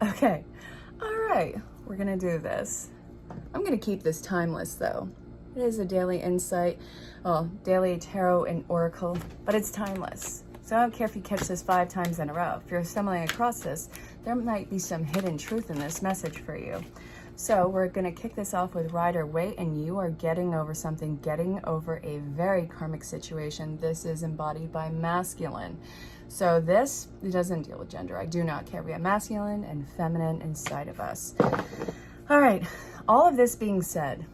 Okay, all right, we're gonna do this. I'm gonna keep this timeless though. It is a daily insight, well, daily tarot and oracle, but it's timeless. So I don't care if you catch this 5 times in a row. If you're stumbling across this, there might be some hidden truth in this message for you. So we're gonna kick this off with Rider Waite, and you are getting over something, getting over a very karmic situation. This is embodied by masculine. So this, it doesn't deal with gender. I do not care. We have masculine and feminine inside of us. All right, all of this being said,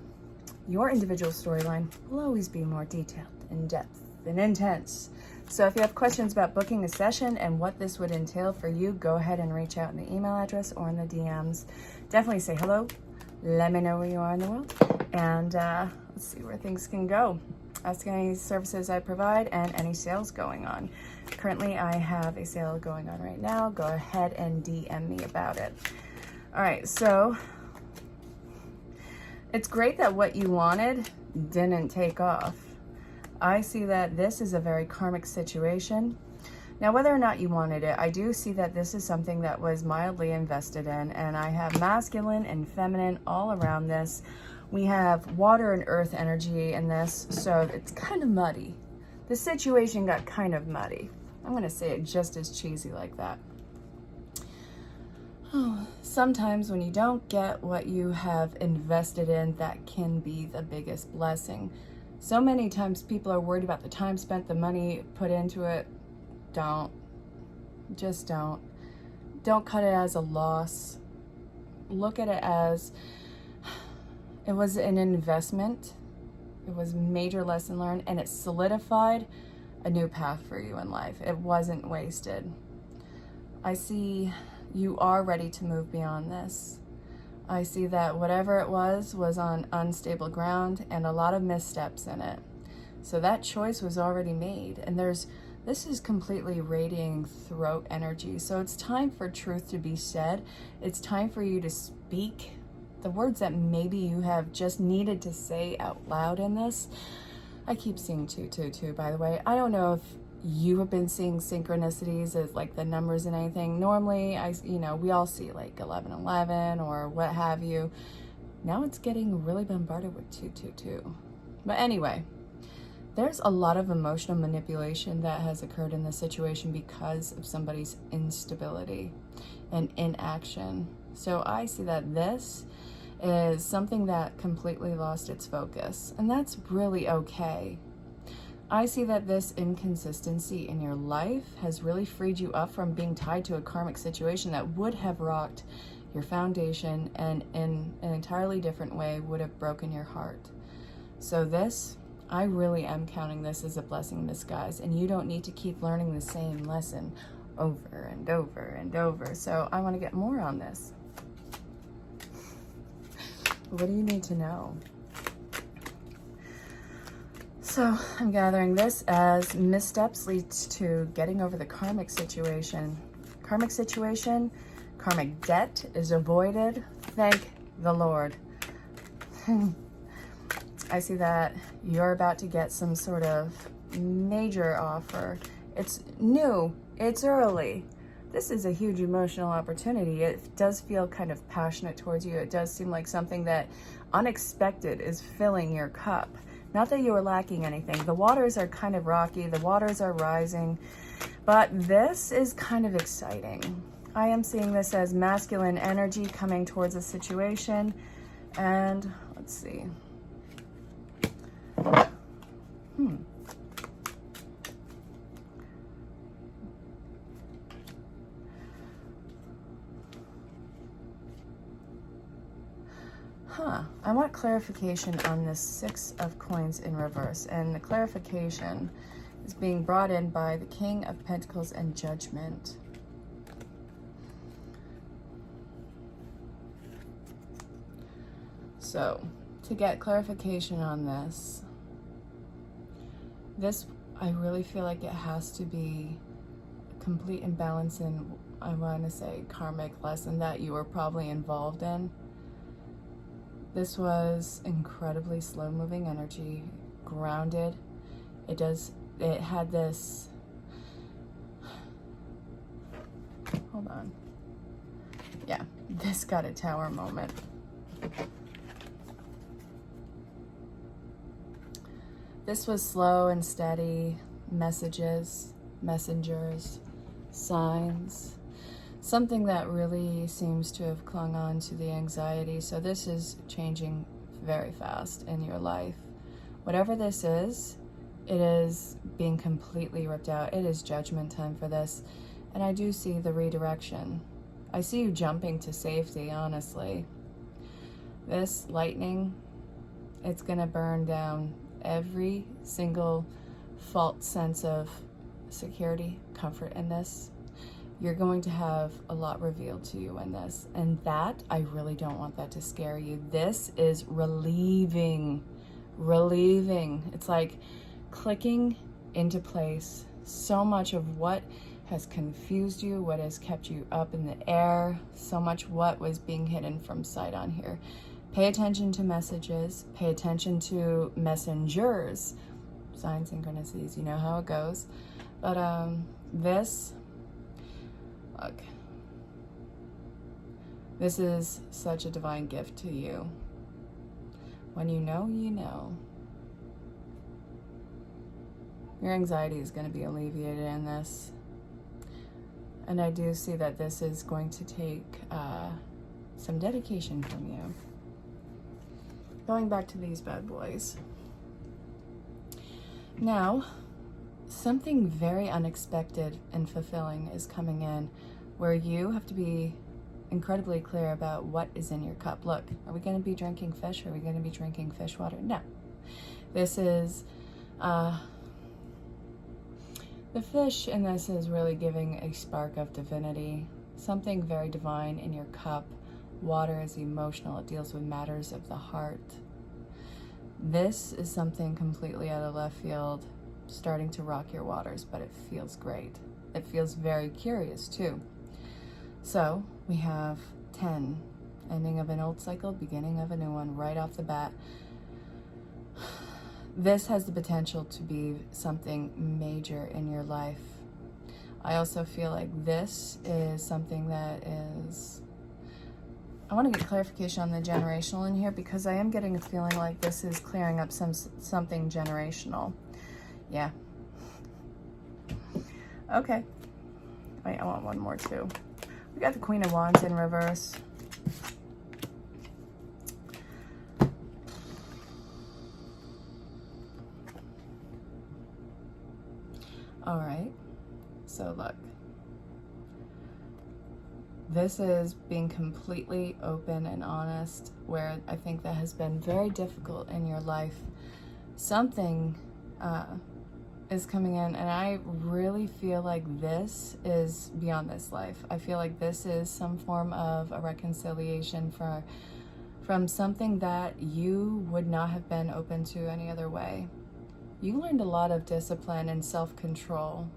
your individual storyline will always be more detailed, in depth, and intense. So if you have questions about booking a session and what this would entail for you, go ahead and reach out in the email address or in the DMs. Definitely say hello. Let me know where you are in the world. And let's see where things can go. Ask any services I provide and any sales going on. Currently, I have a sale going on right now. Go ahead and DM me about it. All right, so it's great that what you wanted didn't take off. I see that this is a very karmic situation. Now, whether or not you wanted it, I do see that this is something that was mildly invested in, and I have masculine and feminine all around this. We have water and earth energy in this, so it's kind of muddy. The situation got kind of muddy. I'm going to say it just as cheesy like that. Oh, sometimes when you don't get what you have invested in, that can be the biggest blessing. So many times people are worried about the time spent, the money put into it. Don't. Just don't. Don't cut it as a loss. Look at it as it was an investment. It was a major lesson learned, and it solidified a new path for you in life. It wasn't wasted. I see you are ready to move beyond this. I see that whatever it was on unstable ground and a lot of missteps in it. So that choice was already made, and this is completely radiating throat energy. So it's time for truth to be said. It's time for you to speak the words that maybe you have just needed to say out loud in this. I keep seeing 222, by the way. I don't know if you have been seeing synchronicities as like the numbers and anything. Normally, we all see like 1111 or what have you. Now it's getting really bombarded with 222. But anyway, there's a lot of emotional manipulation that has occurred in this situation because of somebody's instability and inaction. So I see that this is something that completely lost its focus, and that's really okay. I see that this inconsistency in your life has really freed you up from being tied to a karmic situation that would have rocked your foundation and in an entirely different way would have broken your heart. So this, I really am counting this as a blessing in disguise, and you don't need to keep learning the same lesson over and over and over. So I want to get more on this. What do you need to know? So I'm gathering this as missteps leads to getting over the karmic situation. Karmic situation, karmic debt is avoided. Thank the Lord. I see that you're about to get some sort of major offer. It's new, it's early. This is a huge emotional opportunity. It does feel kind of passionate towards you. It does seem like something that unexpected is filling your cup. Not that you are lacking anything. The waters are kind of rocky. The waters are rising. But this is kind of exciting. I am seeing this as masculine energy coming towards a situation. And let's see. I want clarification on this 6 of coins in reverse, and the clarification is being brought in by the King of Pentacles and Judgment. So, to get clarification on this, I really feel like it has to be a complete imbalance in, I want to say, karmic lesson that you were probably involved in. This was incredibly slow-moving energy, grounded. It had this, hold on. Yeah, this got a Tower moment. This was slow and steady messages, messengers, signs, something that really seems to have clung on to the anxiety. So this is changing very fast in your life. Whatever this is, it is being completely ripped out. It is judgment time for this. And I do see the redirection. I see you jumping to safety, honestly. This lightning, it's gonna burn down every single false sense of security, comfort in this. You're going to have a lot revealed to you in this. And that, I really don't want that to scare you. This is relieving. It's like clicking into place so much of what has confused you, what has kept you up in the air, so much what was being hidden from sight on here. Pay attention to messages, pay attention to messengers, signs, synchronicities, you know how it goes. But this, look, this is such a divine gift to you. When you know, you know. Your anxiety is going to be alleviated in this. And I do see that this is going to take some dedication from you. Going back to these bad boys. Now, something very unexpected and fulfilling is coming in where you have to be incredibly clear about what is in your cup. Look, are we going to be drinking fish? Are we going to be drinking fish water? No. This is, the fish in this is really giving a spark of divinity, something very divine in your cup. Water is emotional. It deals with matters of the heart. This is something completely out of left field, starting to rock your waters, but it feels great. It feels very curious too. So we have 10, ending of an old cycle, beginning of a new one right off the bat. This has the potential to be something major in your life. I also feel like this is something that is, I want to get clarification on the generational in here because I am getting a feeling like this is clearing up something generational. Yeah. Okay. Wait, I want one more too. We got the Queen of Wands in reverse. All right. So look. This is being completely open and honest, where I think that has been very difficult in your life. Something is coming in, and I really feel like this is beyond this life. I feel like this is some form of a reconciliation from something that you would not have been open to any other way. You learned a lot of discipline and self-control.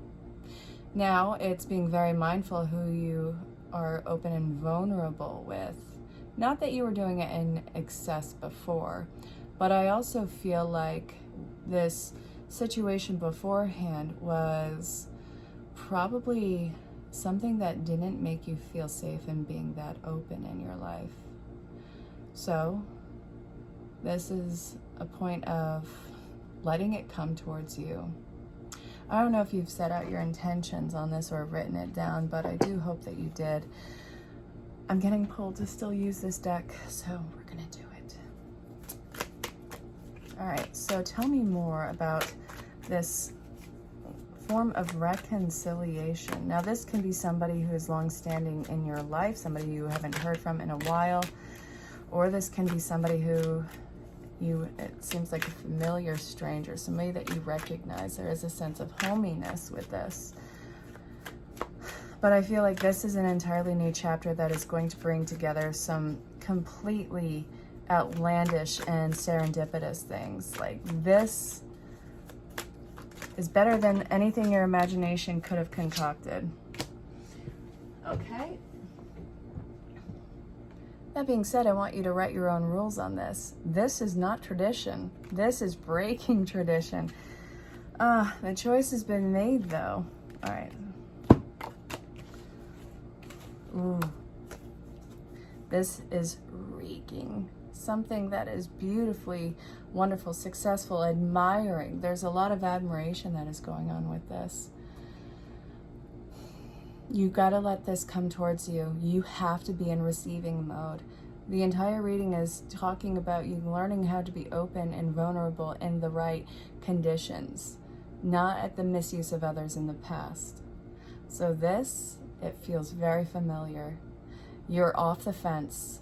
Now it's being very mindful who you are open and vulnerable with. Not that you were doing it in excess before, but I also feel like this situation beforehand was probably something that didn't make you feel safe in being that open in your life. So this is a point of letting it come towards you. I don't know if you've set out your intentions on this or written it down, but I do hope that you did. I'm getting pulled to still use this deck, so we're gonna do it. All right, so tell me more about this form of reconciliation. Now, this can be somebody who is long-standing in your life, somebody you haven't heard from in a while, or this can be somebody who it seems like a familiar stranger, somebody that you recognize. There is a sense of hominess with this. But I feel like this is an entirely new chapter that is going to bring together some completely outlandish and serendipitous things. Like, this is better than anything your imagination could have concocted. Okay. That being said, I want you to write your own rules on this. This is not tradition. This is breaking tradition. The choice has been made, though. All right. Ooh. This is reeking. Something that is beautifully wonderful, successful, admiring. There's a lot of admiration that is going on with this. You got to let this come towards you. You have to be in receiving mode. The entire reading is talking about you learning how to be open and vulnerable in the right conditions, not at the misuse of others in the past. So this, it feels very familiar. You're off the fence.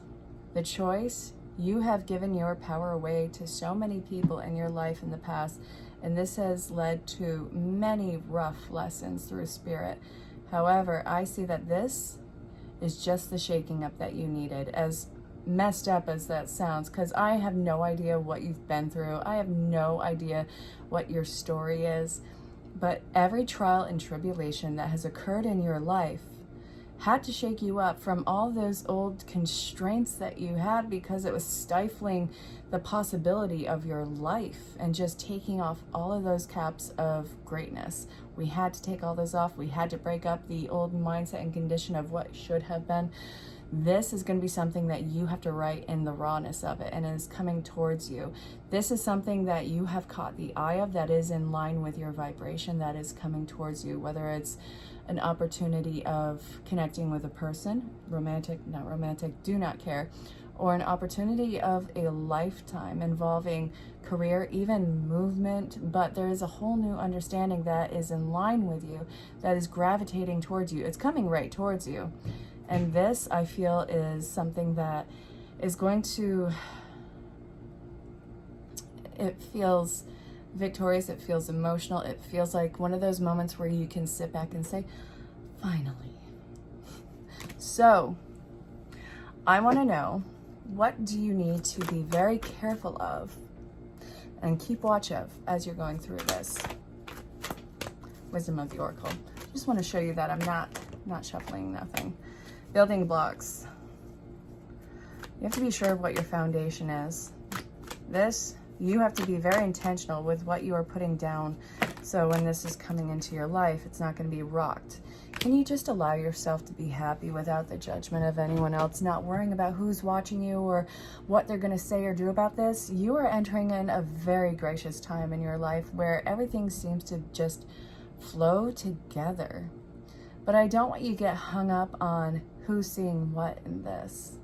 The choice, you have given your power away to so many people in your life in the past, and this has led to many rough lessons through spirit. However, I see that this is just the shaking up that you needed, as messed up as that sounds, because I have no idea what you've been through. I have no idea what your story is, but every trial and tribulation that has occurred in your life had to shake you up from all those old constraints that you had, because it was stifling the possibility of your life and just taking off all of those caps of greatness. We had to take all those off. We had to break up the old mindset and condition of what should have been. This is going to be something that you have to write in the rawness of it, and it is coming towards you. This is something that you have caught the eye of that is in line with your vibration that is coming towards you, whether it's an opportunity of connecting with a person, romantic, not romantic, do not care, or an opportunity of a lifetime involving career, even movement, but there is a whole new understanding that is in line with you, that is gravitating towards you. It's coming right towards you. And this, I feel, is something that is going to, it feels victorious, it feels emotional, it feels like one of those moments where you can sit back and say, finally. So, I want to know, what do you need to be very careful of and keep watch of as you're going through this? Wisdom of the Oracle. I just want to show you that I'm not shuffling nothing. Building blocks. You have to be sure of what your foundation is. This, you have to be very intentional with what you are putting down. So when this is coming into your life, it's not going to be rocked. Can you just allow yourself to be happy without the judgment of anyone else, not worrying about who's watching you or what they're going to say or do about this? You are entering in a very gracious time in your life where everything seems to just flow together. But I don't want you to get hung up on who's seeing what in this.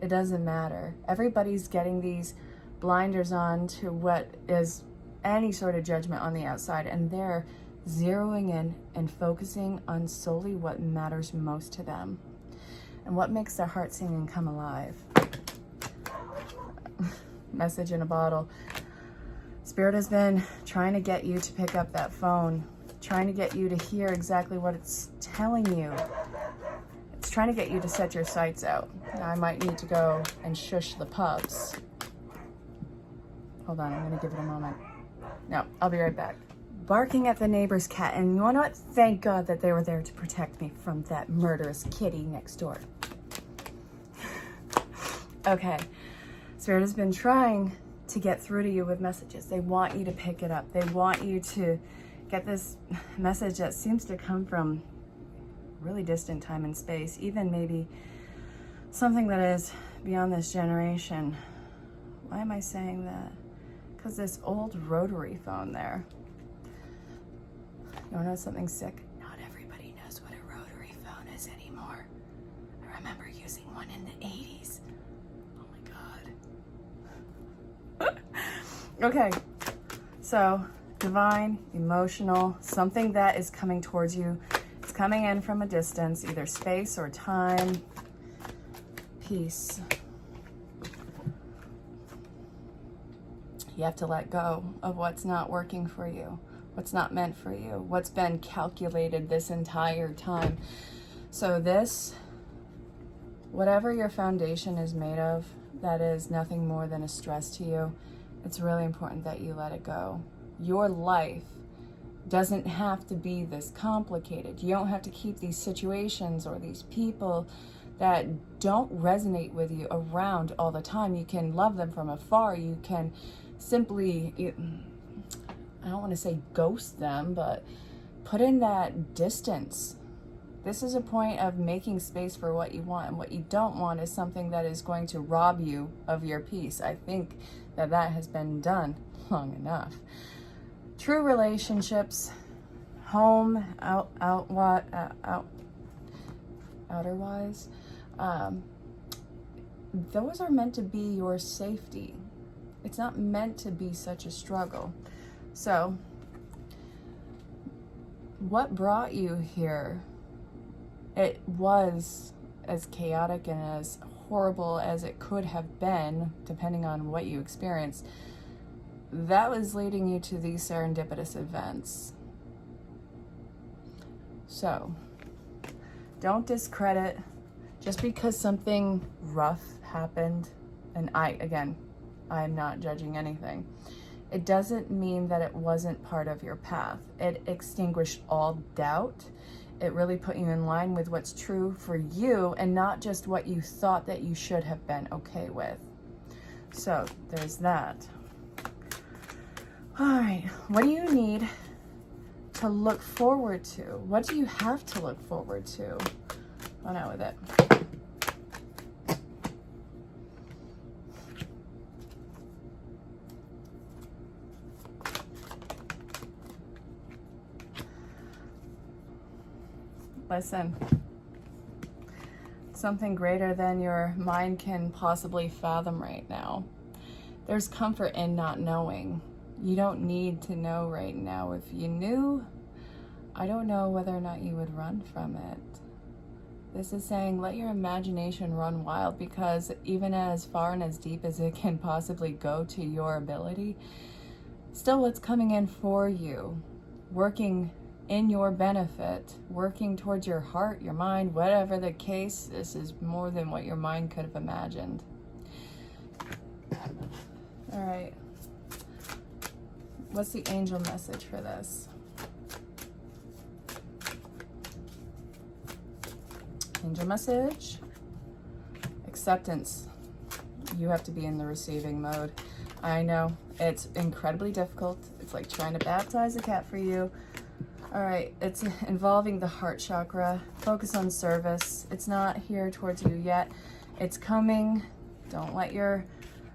It doesn't matter. Everybody's getting these blinders on to what is any sort of judgment on the outside, and they're zeroing in and focusing on solely what matters most to them and what makes their heart sing and come alive. Message in a bottle. Spirit has been trying to get you to pick up that phone, trying to get you to hear exactly what it's telling you. It's trying to get you to set your sights out. Now, I might need to go and shush the pups. Hold on, I'm gonna give it a moment. No, I'll be right back. Barking at the neighbor's cat, and you know what? Thank God that they were there to protect me from that murderous kitty next door. Okay, Spirit has been trying to get through to you with messages. They want you to pick it up. They want you to get this message that seems to come from really distant time and space, even maybe something that is beyond this generation. Why am I saying that? Because this old rotary phone there. You wanna know something sick? Not everybody knows what a rotary phone is anymore. I remember using one in the 80s. Oh my God. Okay, so divine, emotional, something that is coming towards you. It's coming in from a distance, either space or time. Peace. You have to let go of what's not working for you, what's not meant for you, what's been calculated this entire time. So this, whatever your foundation is made of, that is nothing more than a stress to you, it's really important that you let it go. Your life doesn't have to be this complicated. You don't have to keep these situations or these people that don't resonate with you around all the time. You can love them from afar. You can simply, I don't want to say ghost them, but put in that distance. This is a point of making space for what you want, and what you don't want is something that is going to rob you of your peace. I think that that has been done long enough. True relationships, home, outerwise, those are meant to be your safety. It's not meant to be such a struggle. So, what brought you here? It was as chaotic and as horrible as it could have been, depending on what you experienced. That was leading you to these serendipitous events. So, don't discredit just because something rough happened, and I'm not judging anything. It doesn't mean that it wasn't part of your path. It extinguished all doubt. It really put you in line with what's true for you and not just what you thought that you should have been okay with. So there's that. All right, what do you need to look forward to? What do you have to look forward to? On out with it. Listen, something greater than your mind can possibly fathom right now. There's comfort in not knowing. You don't need to know right now. If you knew, I don't know whether or not you would run from it. This is saying let your imagination run wild, because even as far and as deep as it can possibly go to your ability, still what's coming in for you, working in your benefit, working towards your heart, your mind, whatever the case, this is more than what your mind could have imagined. All right. What's the angel message for this? Angel message. Acceptance. You have to be in the receiving mode. I know it's incredibly difficult. It's like trying to baptize a cat for you. All right, it's involving the heart chakra. Focus on service. It's not here towards you yet. It's coming. Don't let your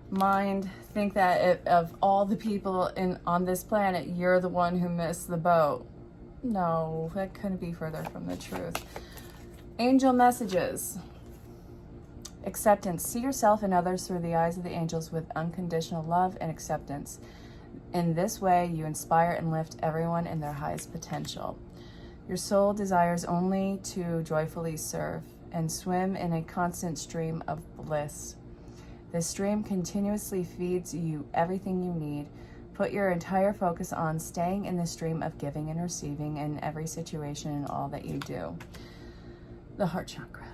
mind think that of all the people on this planet, you're the one who missed the boat. No, that couldn't be further from the truth. Angel messages. Acceptance. See yourself and others through the eyes of the angels with unconditional love and acceptance. In this way, you inspire and lift everyone in their highest potential. Your soul desires only to joyfully serve and swim in a constant stream of bliss. This stream continuously feeds you everything you need. Put your entire focus on staying in the stream of giving and receiving in every situation and all that you do. The heart chakra.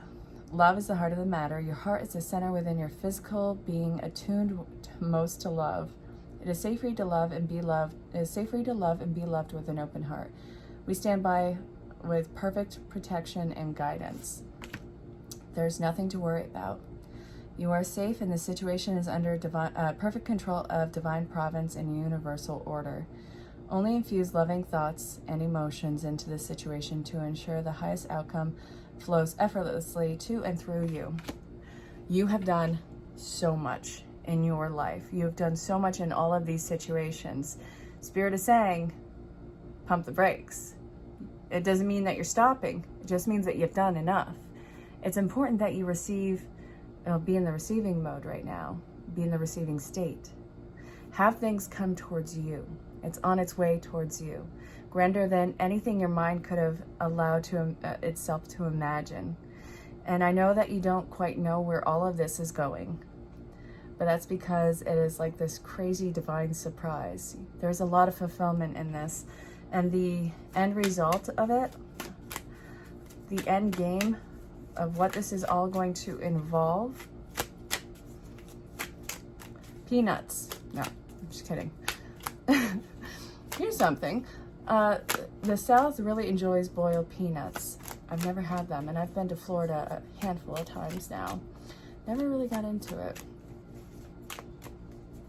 Love is the heart of the matter. Your heart is the center within your physical being, attuned most to love. It is safe for you to love and be loved. It is safe for you to love and be loved with an open heart. We stand by with perfect protection and guidance. There's nothing to worry about. You are safe, and the situation is under perfect control of divine providence and universal order. Only infuse loving thoughts and emotions into the situation to ensure the highest outcome flows effortlessly to and through you. You have done so much in your life. You have done so much in all of these situations. Spirit is saying, pump the brakes. It doesn't mean that you're stopping. It just means that you've done enough. It's important that you be in the receiving mode right now. Be in the receiving state. Have things come towards you. It's on its way towards you. Grander than anything your mind could have allowed itself to imagine. And I know that you don't quite know where all of this is going, but that's because it is like this crazy divine surprise. There's a lot of fulfillment in this, and the end result of it, the end game of what this is all going to involve. Peanuts. No, I'm just kidding. Here's something. The South really enjoys boiled peanuts. I've never had them, and I've been to Florida a handful of times now. Never really got into it.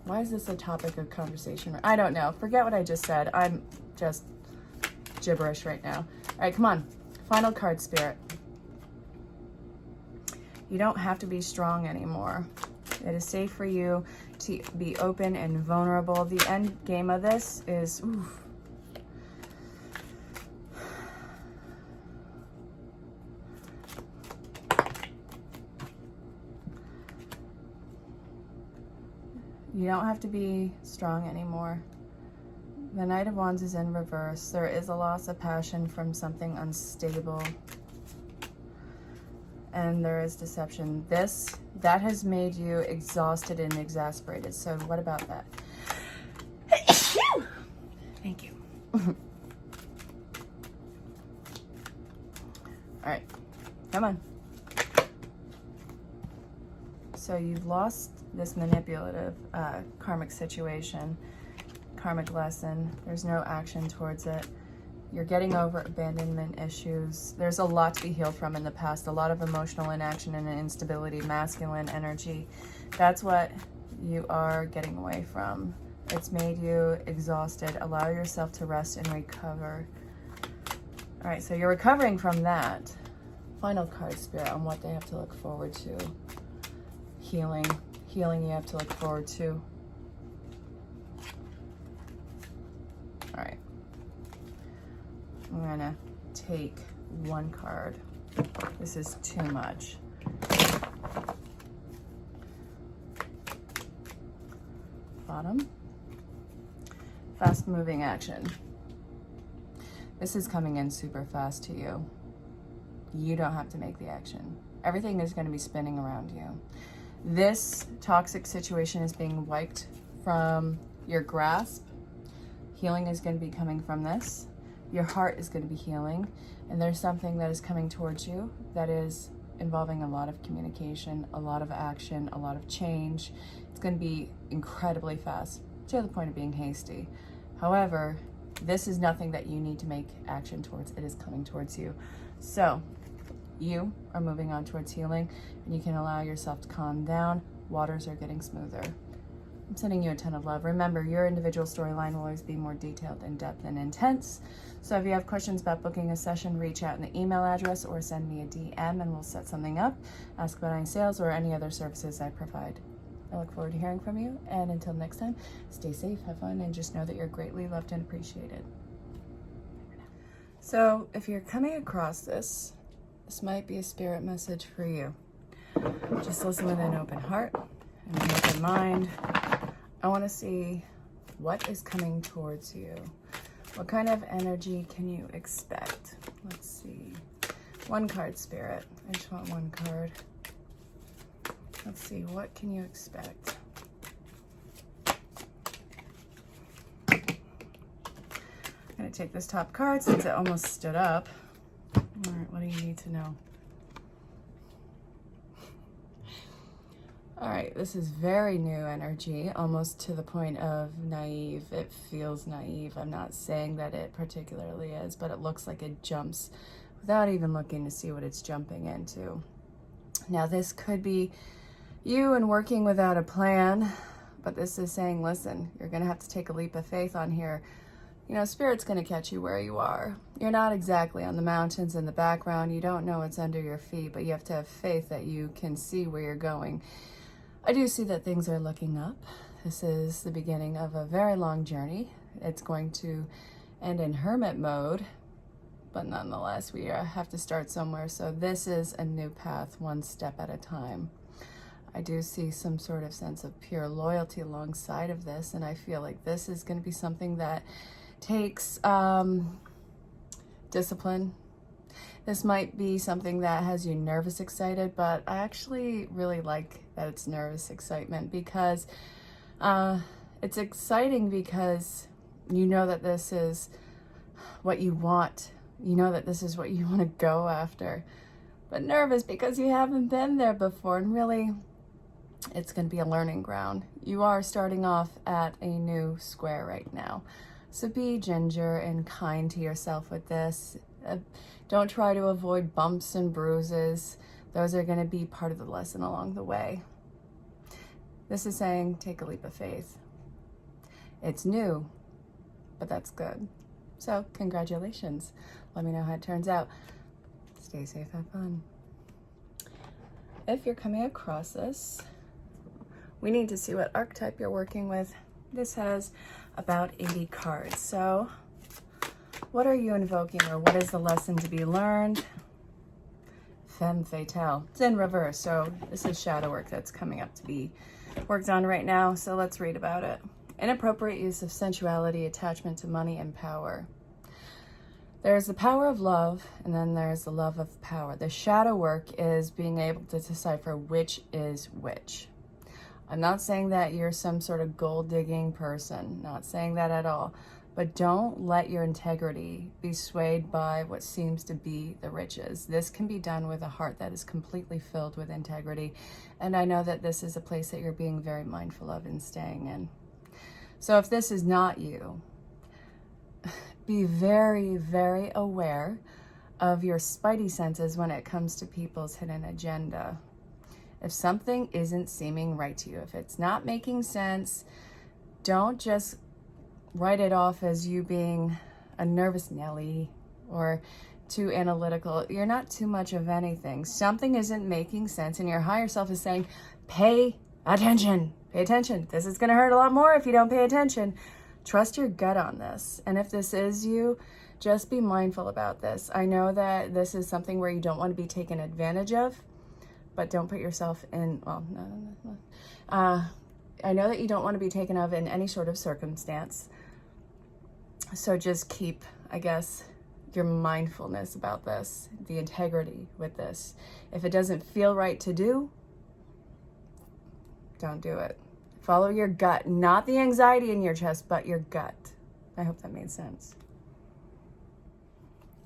Why is this a topic of conversation? I don't know. Forget what I just said. I'm just gibberish right now. All right, come on. Final card, Spirit. You don't have to be strong anymore. It is safe for you to be open and vulnerable. The end game of this is, oof. You don't have to be strong anymore. The Knight of Wands is in reverse. There is a loss of passion from something unstable. And there is deception. That has made you exhausted and exasperated. So what about that? Thank you. All right, come on. So you've lost this manipulative karmic situation, karmic lesson. There's no action towards it. You're getting over abandonment issues. There's a lot to be healed from in the past, a lot of emotional inaction and instability, masculine energy. That's what you are getting away from. It's made you exhausted. Allow yourself to rest and recover. All right, so you're recovering from that. Final card, Spirit, on what they have to look forward to. Healing. Healing you have to look forward to. All right. I'm gonna take one card. This is too much. Bottom. Fast moving action. This is coming in super fast to you. You don't have to make the action. Everything is going to be spinning around you. This toxic situation is being wiped from your grasp. Healing is going to be coming from this. Your heart is going to be healing. And there's something that is coming towards you that is involving a lot of communication, a lot of action, a lot of change. It's going to be incredibly fast to the point of being hasty. However, this is nothing that you need to make action towards. It is coming towards you. So you are moving on towards healing, and you can allow yourself to calm down. Waters are getting smoother. I'm sending you a ton of love. Remember, your individual storyline will always be more detailed, in-depth, and intense. So if you have questions about booking a session, reach out in the email address or send me a DM and we'll set something up. Ask about any sales or any other services I provide. I look forward to hearing from you, and until next time, stay safe, have fun, and just know that you're greatly loved and appreciated. So if you're coming across this might be a spirit message for you. Just listen with an open heart and an open mind. I want to see what is coming towards you. What kind of energy can you expect? Let's see. One card, Spirit. I just want one card. Let's see, what can you expect? I'm going to take this top card since it almost stood up. All right, what do you need to know? All right, this is very new energy, almost to the point of naive. It feels naive. I'm not saying that it particularly is, but it looks like it jumps without even looking to see what it's jumping into. Now, this could be you and working without a plan, but this is saying, listen, you're going to have to take a leap of faith on here. You know, Spirit's going to catch you where you are. You're not exactly on the mountains in the background. You don't know what's under your feet, but you have to have faith that you can see where you're going. I do see that things are looking up. This is the beginning of a very long journey. It's going to end in hermit mode, but nonetheless, we have to start somewhere. So this is a new path, one step at a time. I do see some sort of sense of pure loyalty alongside of this, and I feel like this is going to be something that takes discipline. This might be something that has you nervous excited, but I actually really like that it's nervous excitement, because it's exciting because you know that this is what you want. You know that this is what you want to go after. But nervous because you haven't been there before, and really it's going to be a learning ground. You are starting off at a new square right now. So be ginger and kind to yourself with this. Don't try to avoid bumps and bruises. Those are going to be part of the lesson along the way. This is saying take a leap of faith. It's new, but that's good. So congratulations. Let me know how it turns out. Stay safe, have fun. If you're coming across this, we need to see what archetype you're working with. This has about 80 cards. So what are you invoking, or what is the lesson to be learned? Femme fatale. It's in reverse, so this is shadow work that's coming up to be worked on right now. So let's read about it. Inappropriate use of sensuality, attachment to money, and power. There's the power of love, and then there's the love of power. The shadow work is being able to decipher which is which. I'm not saying that you're some sort of gold-digging person, not saying that at all, but don't let your integrity be swayed by what seems to be the riches. This can be done with a heart that is completely filled with integrity, and I know that this is a place that you're being very mindful of and staying in. So if this is not you, be very, very aware of your spidey senses when it comes to people's hidden agenda. If something isn't seeming right to you, if it's not making sense, don't just write it off as you being a nervous Nelly or too analytical. You're not too much of anything. Something isn't making sense, and your higher self is saying, pay attention. Pay attention. This is going to hurt a lot more if you don't pay attention. Trust your gut on this. And if this is you, just be mindful about this. I know that this is something where you don't want to be taken advantage of, but don't put yourself in, well, no. I know that you don't want to be taken of in any sort of circumstance. So just keep, I guess, your mindfulness about this, the integrity with this. If it doesn't feel right to do, don't do it. Follow your gut, not the anxiety in your chest, but your gut. I hope that made sense.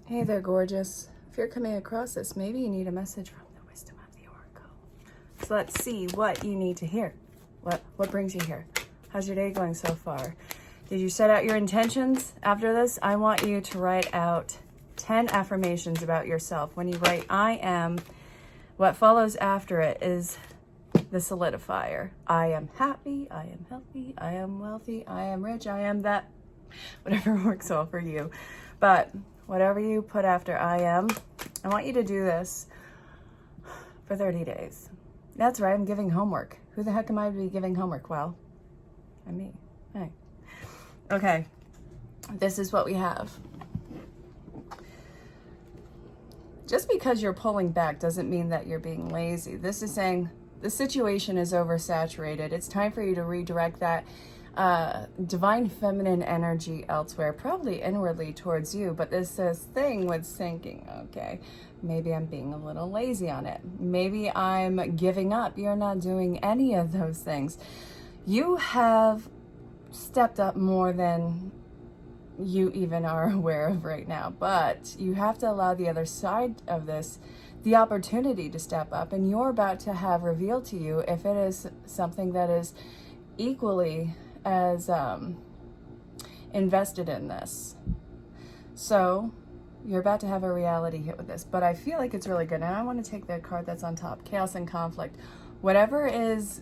Hey there, gorgeous. If you're coming across this, maybe you need a message from the wisdom of the oracle. So let's see what you need to hear. What brings you here? How's your day going so far? Did you set out your intentions? After this, I want you to write out 10 affirmations about yourself. When you write I am, what follows after it is the solidifier. I am happy, I am healthy, I am wealthy, I am rich, I am that, whatever works well for you. But whatever you put after I am, I want you to do this for 30 days. That's right, I'm giving homework. Who the heck am I to be giving homework? Well, I'm me. Hey. Okay, this is what we have. Just because you're pulling back doesn't mean that you're being lazy. This is saying the situation is oversaturated. It's time for you to redirect that divine feminine energy elsewhere, probably inwardly towards you. But this says thing with thinking, okay, maybe I'm being a little lazy on it. Maybe I'm giving up. You're not doing any of those things. You have stepped up more than you even are aware of right now, but you have to allow the other side of this the opportunity to step up, and you're about to have revealed to you if it is something that is equally as invested in this. So you're about to have a reality hit with this, but I feel like it's really good. And I want to take the card that's on top, chaos and conflict. Whatever is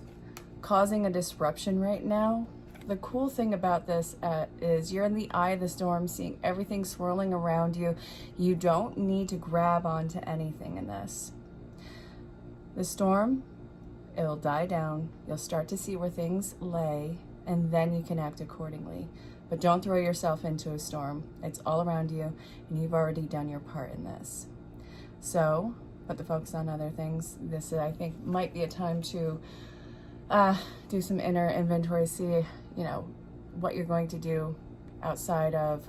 causing a disruption right now, the cool thing about this is you're in the eye of the storm, seeing everything swirling around you. You don't need to grab onto anything in this. The storm, it'll die down. You'll start to see where things lay, and then you can act accordingly. But don't throw yourself into a storm. It's all around you, and you've already done your part in this. So, put the focus on other things. This, I think, might be a time to do some inner inventory, see, what you're going to do outside of,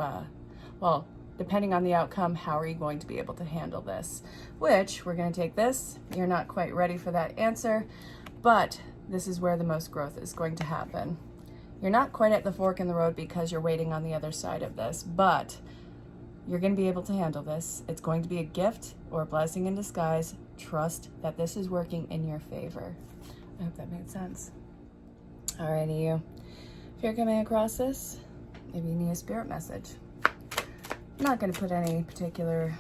well, depending on the outcome, how are you going to be able to handle this? Which, we're going to take this. You're not quite ready for that answer, but this is where the most growth is going to happen. You're not quite at the fork in the road because you're waiting on the other side of this, but you're going to be able to handle this. It's going to be a gift or a blessing in disguise. Trust that this is working in your favor. I hope that made sense. Alrighty, you. If you're coming across this, maybe you need a spirit message. I'm not going to put any particular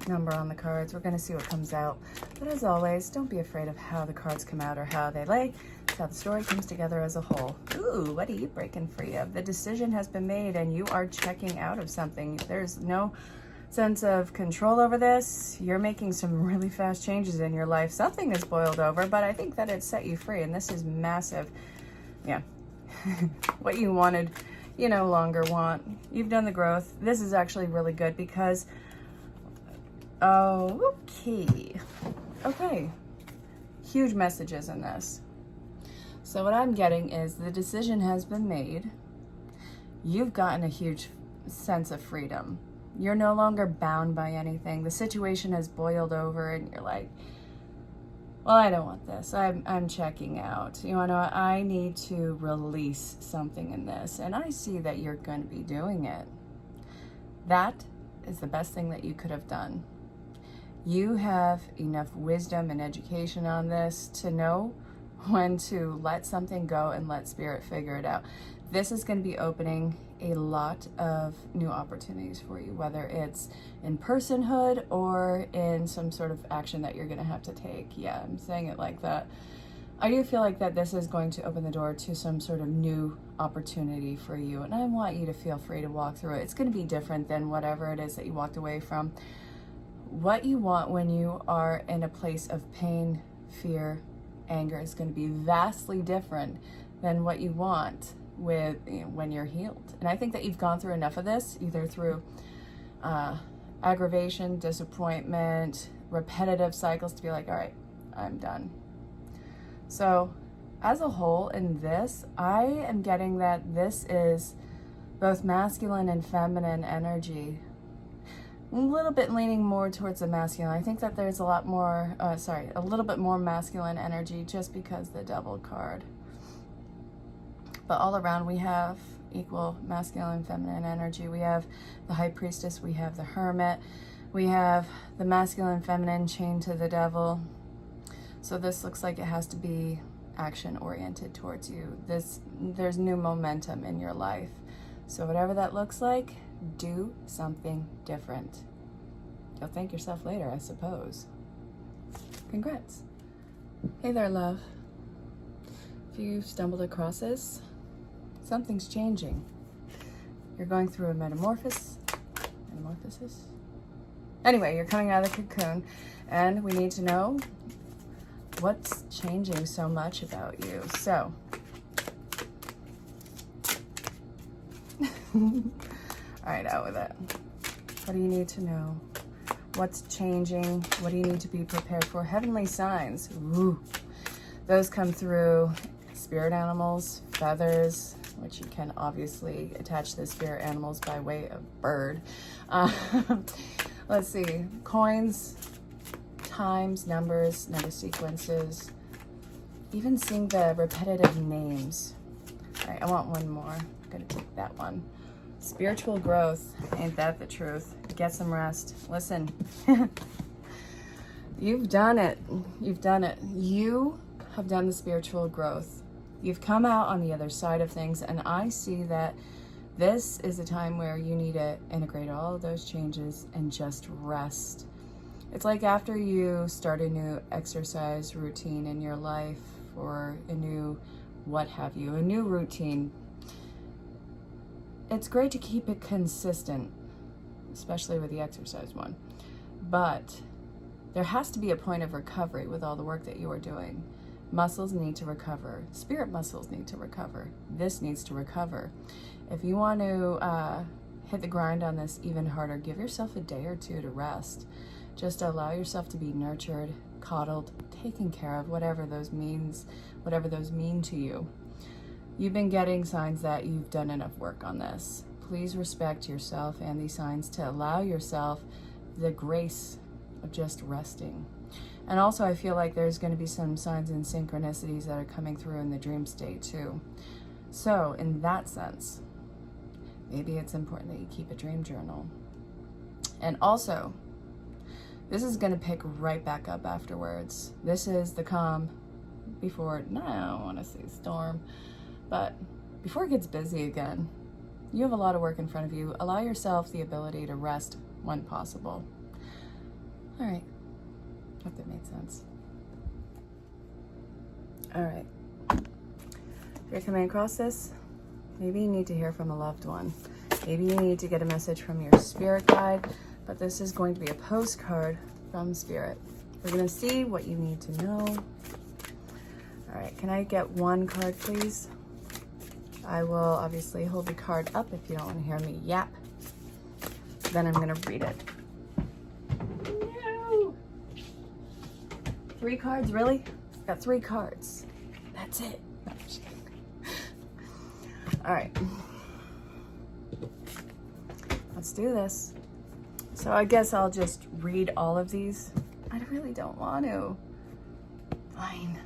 number on the cards. We're going to see what comes out. But as always, don't be afraid of how the cards come out or how they lay. It's how the story comes together as a whole. Ooh, what are you breaking free of? The decision has been made and you are checking out of something. There's no sense of control over this. You're making some really fast changes in your life. Something is boiled over, but I think that it set you free, and this is massive. Yeah. What you wanted, you no longer want. You've done the growth. This is actually really good because, okay. Huge messages in this. So what I'm getting is the decision has been made. You've gotten a huge sense of freedom. You're no longer bound by anything. The situation has boiled over and you're like, well, I don't want this. I'm checking out. You know what? I need to release something in this. And I see that you're going to be doing it. That is the best thing that you could have done. You have enough wisdom and education on this to know when to let something go and let spirit figure it out. This is going to be opening a lot of new opportunities for you, whether it's in personhood or in some sort of action that you're going to have to take. Yeah, I'm saying it like that. I do feel like that this is going to open the door to some sort of new opportunity for you, and I want you to feel free to walk through it. It's going to be different than whatever it is that you walked away from. What you want when you are in a place of pain, fear, anger is going to be vastly different than what you want with when you're healed. And I think that you've gone through enough of this, either through aggravation, disappointment, repetitive cycles, to be like, all right, I'm done. So as a whole in this, I am getting that this is both masculine and feminine energy. A little bit leaning more towards the masculine. I think that there's a little bit more masculine energy just because the Devil card. But all around we have equal masculine and feminine energy. We have the High Priestess, we have the Hermit, we have the masculine and feminine chained to the Devil. So this looks like it has to be action oriented towards you. There's new momentum in your life. So whatever that looks like, do something different. You'll thank yourself later, I suppose. Congrats. Hey there, love. If you stumbled across this, something's changing. You're going through a metamorphosis. Anyway, you're coming out of the cocoon, and we need to know what's changing so much about you. So, all right, out with it. What do you need to know? What's changing? What do you need to be prepared for? Heavenly signs. Ooh. Those come through spirit animals, feathers, which you can obviously attach to the spirit animals by way of bird. Let's see. Coins, times, number sequences. Even seeing the repetitive names. All right, I want one more. I'm going to take that one. Spiritual growth. Ain't that the truth? Get some rest. Listen. You've done it. You've done it. You have done the spiritual growth. You've come out on the other side of things, and I see that this is a time where you need to integrate all of those changes and just rest. It's like after you start a new exercise routine in your life, or a new what have you, a new routine. It's great to keep it consistent, especially with the exercise one. But there has to be a point of recovery with all the work that you are doing. Muscles need to recover. Spirit muscles need to recover. This needs to recover. If you want to hit the grind on this even harder, give yourself a day or two to rest. Just allow yourself to be nurtured, coddled, taken care of, whatever those mean to you. You've been getting signs that you've done enough work on this. Please respect yourself and these signs to allow yourself the grace of just resting. And also, I feel like there's going to be some signs and synchronicities that are coming through in the dream state too. So in that sense, maybe it's important that you keep a dream journal. And also, this is going to pick right back up afterwards. This is the calm before, no, I don't want to say storm, but before it gets busy again. You have a lot of work in front of you. Allow yourself the ability to rest when possible. All right. Hope that made sense. All right. If you're coming across this, maybe you need to hear from a loved one. Maybe you need to get a message from your spirit guide. but this is going to be a postcard from Spirit. We're going to see what you need to know. All right, can I get one card, please? I will obviously hold the card up if you don't want to hear me yap. Then I'm going to read it. No! 3 cards, really? Got 3 cards. That's it. No, I'm just kidding. All right. Let's do this. So I guess I'll just read all of these. I really don't want to. Fine.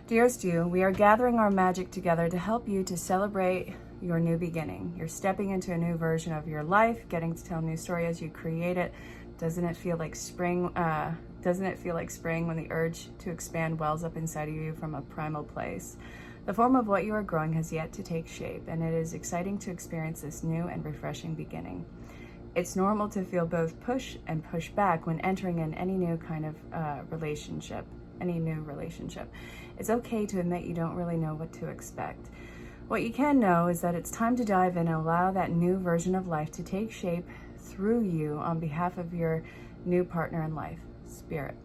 Dearest you, we are gathering our magic together to help you to celebrate your new beginning. You're stepping into a new version of your life, getting to tell a new story as you create it. Doesn't it feel like spring? Doesn't it feel like spring when the urge to expand wells up inside of you from a primal place? The form of what you are growing has yet to take shape, and it is exciting to experience this new and refreshing beginning. It's normal to feel both push and push back when entering in any new kind of relationship. It's okay to admit you don't really know what to expect. What you can know is that it's time to dive in and allow that new version of life to take shape through you on behalf of your new partner in life, Spirit.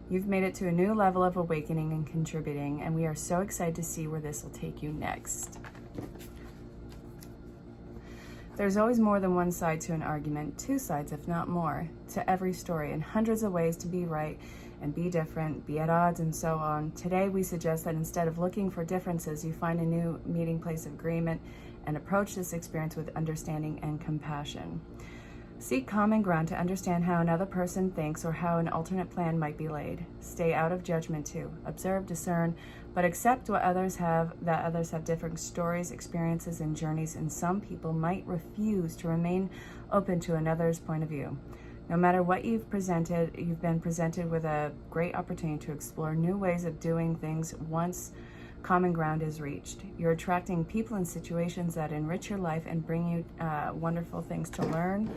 You've made it to a new level of awakening and contributing, and we are so excited to see where this will take you next. There's always more than one side to an argument, 2 sides, if not more, to every story, and hundreds of ways to be right and be different, be at odds, and so on. Today, we suggest that instead of looking for differences, you find a new meeting place of agreement and approach this experience with understanding and compassion. Seek common ground to understand how another person thinks or how an alternate plan might be laid. Stay out of judgment too. Observe, discern, but accept what others have, that others have different stories, experiences, and journeys, and some people might refuse to remain open to another's point of view. No matter what you've been presented with a great opportunity to explore new ways of doing things once common ground is reached. You're attracting people and situations that enrich your life and bring you wonderful things to learn.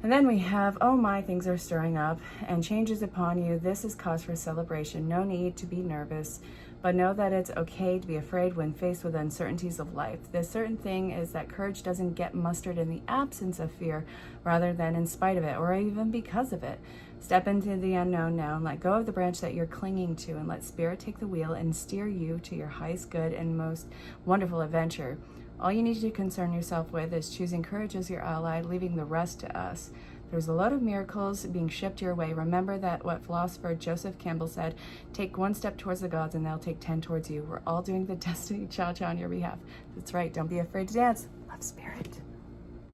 And then we have, oh my, things are stirring up and changes upon you. This is cause for celebration. No need to be nervous, but know that it's okay to be afraid when faced with uncertainties of life. The certain thing is that courage doesn't get mustered in the absence of fear, rather than in spite of it, or even because of it. Step into the unknown now and let go of the branch that you're clinging to, and let Spirit take the wheel and steer you to your highest good and most wonderful adventure. All you need to concern yourself with is choosing courage as your ally, leaving the rest to us. There's a lot of miracles being shipped your way. Remember that what philosopher Joseph Campbell said, take 1 step towards the gods and they'll take 10 towards you. We're all doing the destiny cha-cha on your behalf. That's right. Don't be afraid to dance. Love, Spirit.